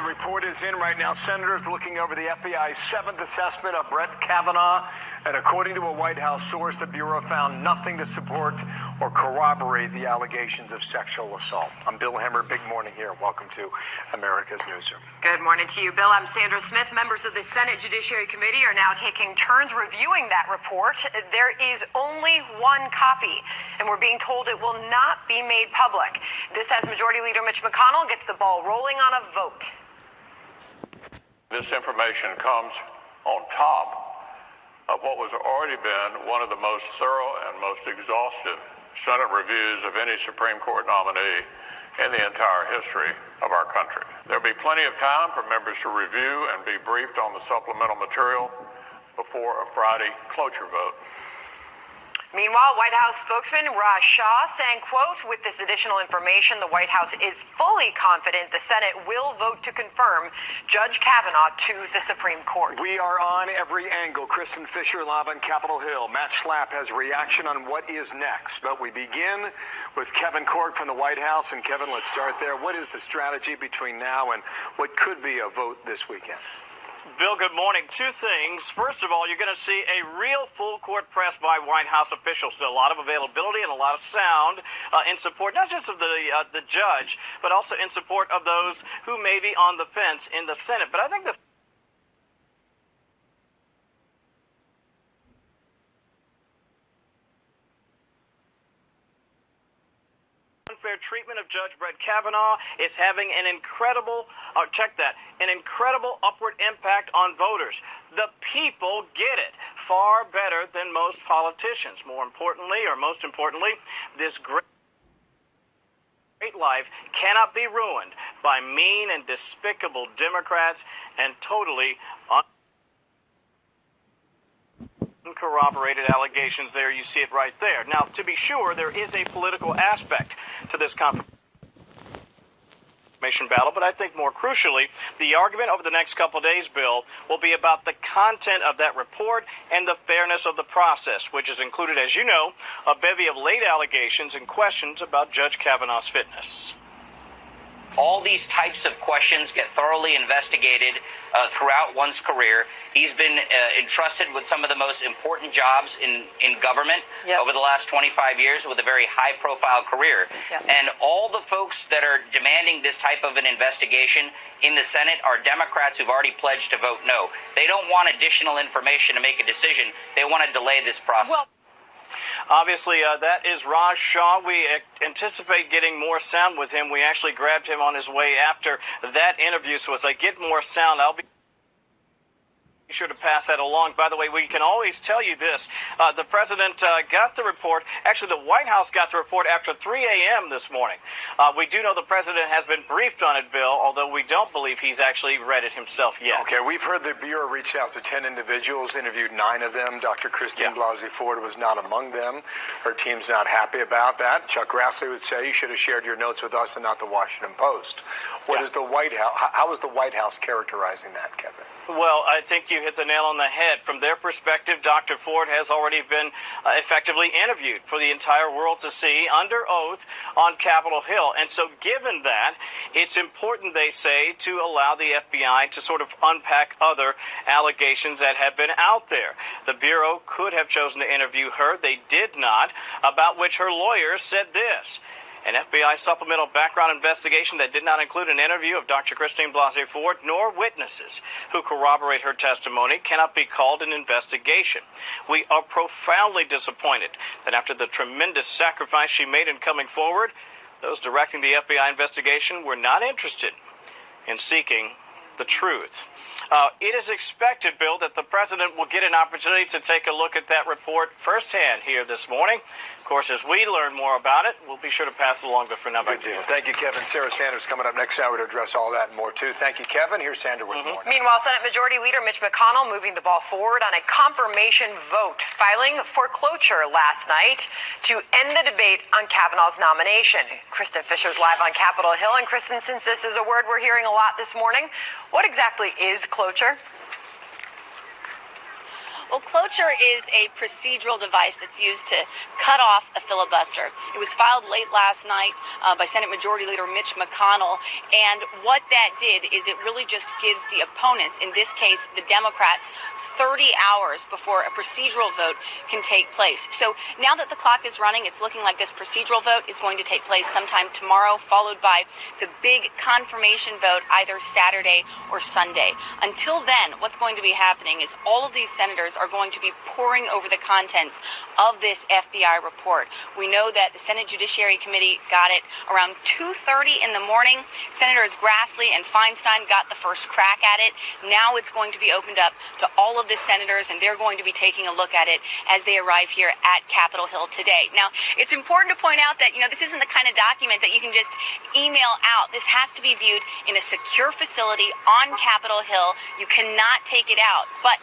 the report is in right now. Senators looking over the FBI's 7th assessment of Brett Kavanaugh. And according to a White House source, the Bureau found nothing to support or corroborate the allegations of sexual assault. I'm Bill Hemmer. Big morning here. Welcome to America's Newsroom. Good morning to you, Bill. I'm Sandra Smith. Members of the Senate Judiciary Committee are now taking turns reviewing that report. There is only one copy, and we're being told it will not be made public. This as Majority Leader Mitch McConnell gets the ball rolling on a vote. This information comes on top of what was already been one of the most thorough and most exhaustive Senate reviews of any Supreme Court nominee in the entire history of our country. There'll be plenty of time for members to review and be briefed on the supplemental material before a Friday cloture vote. Meanwhile, White House spokesman Raj Shah saying, quote, with this additional information, the White House is fully confident the Senate will vote to confirm Judge Kavanaugh to the Supreme Court. We are on every angle. Kristen Fisher live on Capitol Hill. Matt Schlapp has reaction on what is next. But we begin with Kevin Corke from the White House. And Kevin, let's start there. What is the strategy between now and what could be a vote this weekend? Bill, good morning. Two things. First of all, you're going to see a real full-court press by White House officials. So a lot of availability and a lot of sound in support, not just of the judge, but also in support of those who may be on the fence in the Senate. But I think this unfair treatment of Judge Brett Kavanaugh is having an incredible, an incredible upward impact on voters. The people get it far better than most politicians. Most importantly, this great life cannot be ruined by mean and despicable Democrats and totally uncorroborated allegations there. You see it right there. Now, to be sure, there is a political aspect to this confirmation battle, but I think more crucially, the argument over the next couple of days, Bill, will be about the content of that report and the fairness of the process, which has included, as you know, a bevy of late allegations and questions about Judge Kavanaugh's fitness. All these types of questions get thoroughly investigated throughout one's career. He's been entrusted with some of the most important jobs in government over the last 25 years with a very high-profile career. And all the folks that are demanding this type of an investigation in the Senate are Democrats who've already pledged to vote no. They don't want additional information to make a decision. They want to delay this process. Obviously, that is Raj Shah. We anticipate getting more sound with him. We actually grabbed him on his way after that interview, so as I get more sound, I'll be sure to pass that along. By the way, we can always tell you this. The president got the report. Actually, the White House got the report after 3 a.m. this morning. We do know the president has been briefed on it, Bill, although we don't believe he's actually read it himself yet. Okay, we've heard the Bureau reached out to 10 individuals, interviewed 9 of them. Dr. Christine Blasey Ford was not among them. Her team's not happy about that. Chuck Grassley would say you should have shared your notes with us and not the Washington Post. What is the White House? How is the White House characterizing that, Kevin? Well, I think you hit the nail on the head. From their perspective, Dr. Ford has already been effectively interviewed for the entire world to see under oath on Capitol Hill. And so given that, it's important, they say, to allow the FBI to sort of unpack other allegations that have been out there. The Bureau could have chosen to interview her. They did not, about which her lawyer said this. An FBI supplemental background investigation that did not include an interview of Dr. Christine Blasey Ford nor witnesses who corroborate her testimony cannot be called an investigation. We are profoundly disappointed that after the tremendous sacrifice she made in coming forward, those directing the FBI investigation were not interested in seeking the truth. It is expected, Bill, that the president will get an opportunity to take a look at that report firsthand here this morning. Of course, as we learn more about it, we'll be sure to pass it along to Fernando. Good deal. Thank you, Kevin. Sarah Sanders coming up next hour to address all that and more, too. Thank you, Kevin. Here's Sandra with more. Meanwhile, Senate Majority Leader Mitch McConnell moving the ball forward on a confirmation vote, filing for cloture last night to end the debate on Kavanaugh's nomination. Kristen Fisher's live on Capitol Hill. And Kristen, since this is a word we're hearing a lot this morning, what exactly is cloture? Well, cloture is a procedural device that's used to cut off a filibuster. It was filed late last night by Senate Majority Leader Mitch McConnell, and what that did is it really just gives the opponents, in this case the Democrats, 30 hours before a procedural vote can take place. So now that the clock is running, it's looking like this procedural vote is going to take place sometime tomorrow, followed by the big confirmation vote either Saturday or Sunday. Until then, what's going to be happening is all of these senators are going to be poring over the contents of this FBI report. We know that the Senate Judiciary Committee got it around 2:30 in the morning. Senators Grassley and Feinstein got the first crack at it. Now it's going to be opened up to all of the senators, and they're going to be taking a look at it as they arrive here at Capitol Hill today. Now, it's important to point out that, this isn't the kind of document that you can just email out. This has to be viewed in a secure facility on Capitol Hill. You cannot take it out. But,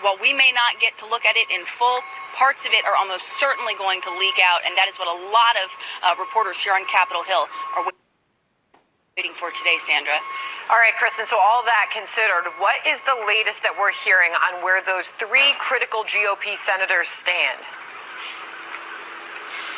while we may not get to look at it in full, parts of it are almost certainly going to leak out, and that is what a lot of reporters here on Capitol Hill are waiting for today, Sandra. All right, Kristen, so all that considered, what is the latest that we're hearing on where those three critical GOP senators stand?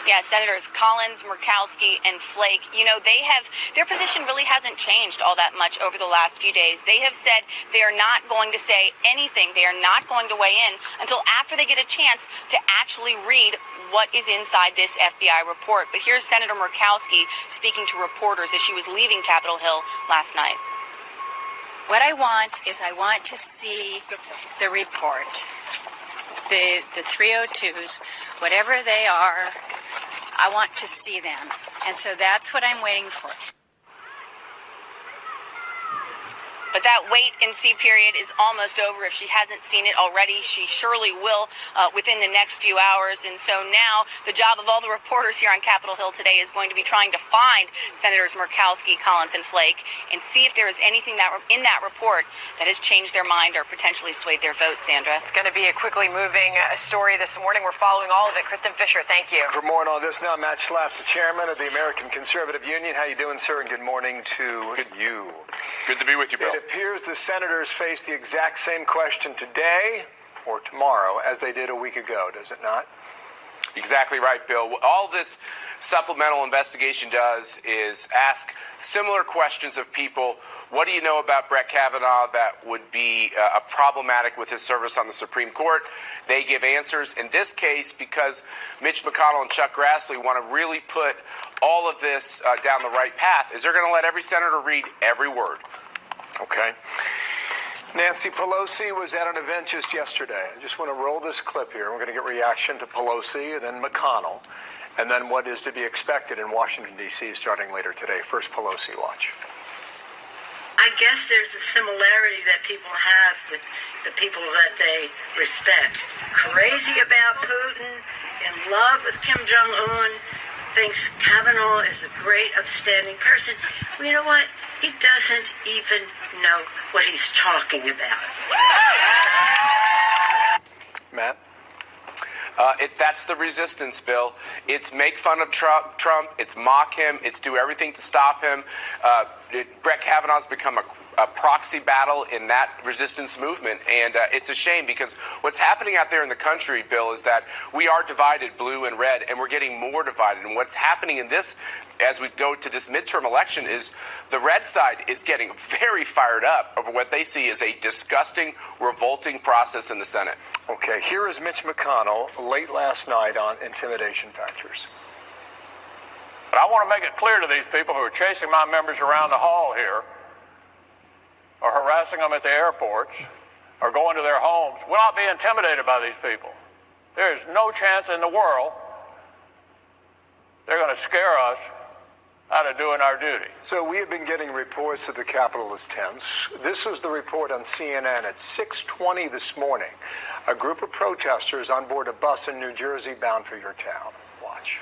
Yeah, Senators Collins, Murkowski, and Flake, their position really hasn't changed all that much over the last few days. They have said they are not going to say anything. They are not going to weigh in until after they get a chance to actually read what is inside this FBI report. But here's Senator Murkowski speaking to reporters as she was leaving Capitol Hill last night. What I want to see the report. The 302s, whatever they are, I want to see them. And so that's what I'm waiting for. But that wait and see period is almost over. If she hasn't seen it already, she surely will within the next few hours. And so now the job of all the reporters here on Capitol Hill today is going to be trying to find Senators Murkowski, Collins, and Flake and see if there is anything in that report that has changed their mind or potentially swayed their vote, Sandra. It's going to be a quickly moving story this morning. We're following all of it. Kristen Fisher, thank you. For more on all this now, Matt Schlapp, the chairman of the American Conservative Union. How you doing, sir? And good morning to you. Good to be with you, Bill. It appears the senators face the exact same question today or tomorrow as they did a week ago, does it not? Exactly right, Bill. All this supplemental investigation does is ask similar questions of people. What do you know about Brett Kavanaugh that would be problematic with his service on the Supreme Court? They give answers. In this case, because Mitch McConnell and Chuck Grassley want to really put all of this down the right path, is they're going to let every senator read every word. Okay. Nancy Pelosi was at an event just yesterday. I just want to roll this clip here. We're going to get reaction to Pelosi and then McConnell, and then what is to be expected in Washington, D.C. starting later today. First, Pelosi, watch. I guess there's a similarity that people have with the people that they respect. Crazy about Putin, in love with Kim Jong-un, thinks Kavanaugh is a great, upstanding person. Well, you know what? He doesn't even know what he's talking about. Matt? That's the resistance, Bill. It's make fun of Trump. It's mock him. It's do everything to stop him. Brett Kavanaugh's become a proxy battle in that resistance movement, and it's a shame because what's happening out there in the country, Bill, is that we are divided, blue and red, and we're getting more divided. And what's happening in this, as we go to this midterm election, is the red side is getting very fired up over what they see as a disgusting, revolting process in the Senate. Okay, here is Mitch McConnell late last night on intimidation factors. But I want to make it clear to these people who are chasing my members around the hall here, or harassing them at the airports, or going to their homes, will not be intimidated by these people. There is no chance in the world they're going to scare us out of doing our duty. So we have been getting reports that the Capitol is tense. This was the report on CNN at 6:20 this morning. A group of protesters on board a bus in New Jersey bound for your town. Watch.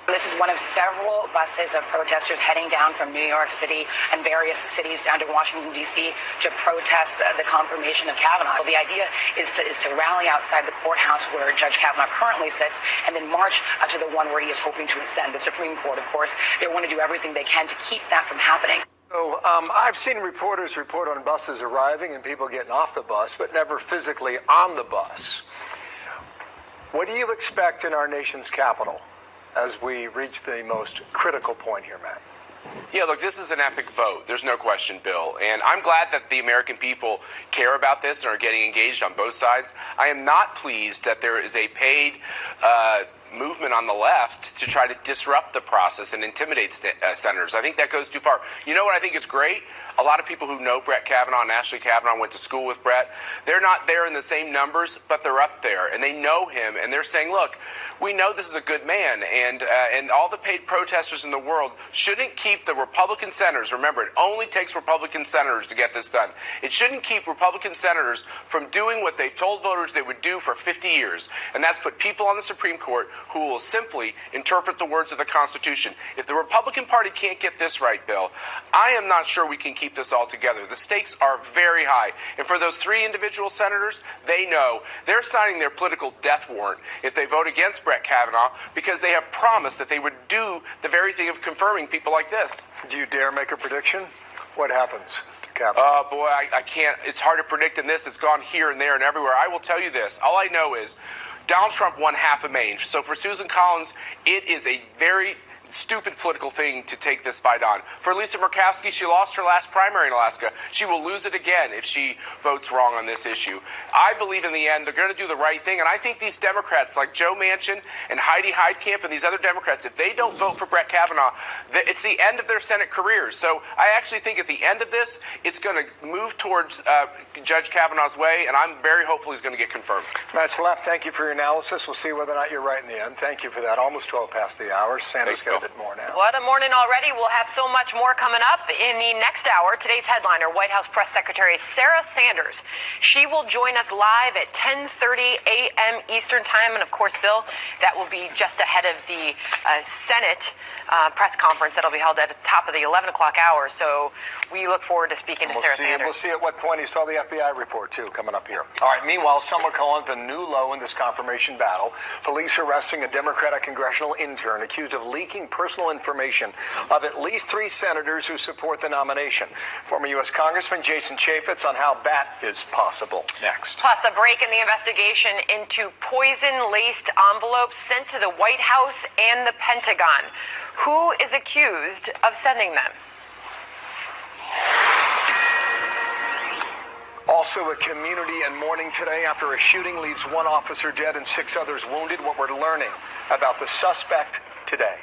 This is one of several buses of protesters heading down from New York City and various cities down to Washington, D.C. to protest the confirmation of Kavanaugh. The idea is to rally outside the courthouse where Judge Kavanaugh currently sits and then march to the one where he is hoping to ascend, the Supreme Court, of course. They want to do everything they can to keep that from happening. So So I've seen reporters report on buses arriving and people getting off the bus, but never physically on the bus. What do you expect in our nation's capital as we reach the most critical point here, Matt? Yeah, look, this is an epic vote. There's no question, Bill. And I'm glad that the American people care about this and are getting engaged on both sides. I am not pleased that there is a paid movement on the left to try to disrupt the process and intimidate senators. I think that goes too far. You know what I think is great? A lot of people who know Brett Kavanaugh and Ashley Kavanaugh went to school with Brett. They're not there in the same numbers, but they're up there, and they know him, and they're saying, look, we know this is a good man, and all the paid protesters in the world shouldn't keep the Republican senators. Remember, it only takes Republican senators to get this done. It shouldn't keep Republican senators from doing what they've told voters they would do for 50 years, and that's put people on the Supreme Court who will simply interpret the words of the Constitution. If the Republican Party can't get this right, Bill, I am not sure we can keep this all together. The stakes are very high, and for those three individual senators, they know they're signing their political death warrant if they vote against Brett Kavanaugh, because they have promised that they would do the very thing of confirming people like this. Do you dare make a prediction? What happens to Kavanaugh? Oh, boy, I can't. It's hard to predict in this. It's gone here and there and everywhere. I will tell you this. All I know is Donald Trump won half of Maine. So for Susan Collins, it is a very stupid political thing to take this fight on. For Lisa Murkowski, she lost her last primary in Alaska. She will lose it again if she votes wrong on this issue. I believe in the end they're going to do the right thing, and I think these Democrats like Joe Manchin and Heidi Heitkamp and these other Democrats, if they don't vote for Brett Kavanaugh, it's the end of their Senate careers. So I actually think at the end of this, it's going to move towards Judge Kavanaugh's way, and I'm very hopeful he's going to get confirmed. Matt Slapp, thank you for your analysis. We'll see whether or not you're right in the end. Thank you for that. Almost 12 past the hour. Sanders got a bit more now. What a morning already. We'll have so much more coming up in the next hour. Today's headliner, White House Press Secretary Sarah Sanders. She will join us live at 10:30 a.m. Eastern Time. And, of course, Bill, that will be just ahead of the Senate press conference that'll be held at the top of the 11 o'clock hour. So we look forward to speaking to Sarah Sanders. We'll see at what point he saw the FBI report, too, coming up here. All right, meanwhile, some are calling the new low in this confirmation battle. Police arresting a Democratic congressional intern accused of leaking personal information of at least 3 senators who support the nomination. Former U.S. Congressman Jason Chaffetz on how that is possible. Next. Plus, a break in the investigation into poison-laced envelopes sent to the White House and the Pentagon. Who is accused of sending them? Also, a community in mourning today after a shooting leaves 1 officer dead and 6 others wounded. What we're learning about the suspect today.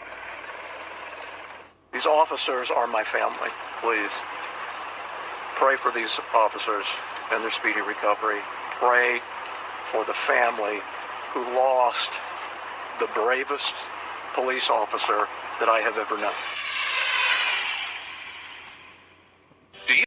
These officers are my family. Please pray for these officers and their speedy recovery. Pray for the family who lost the bravest police officer that I have ever known.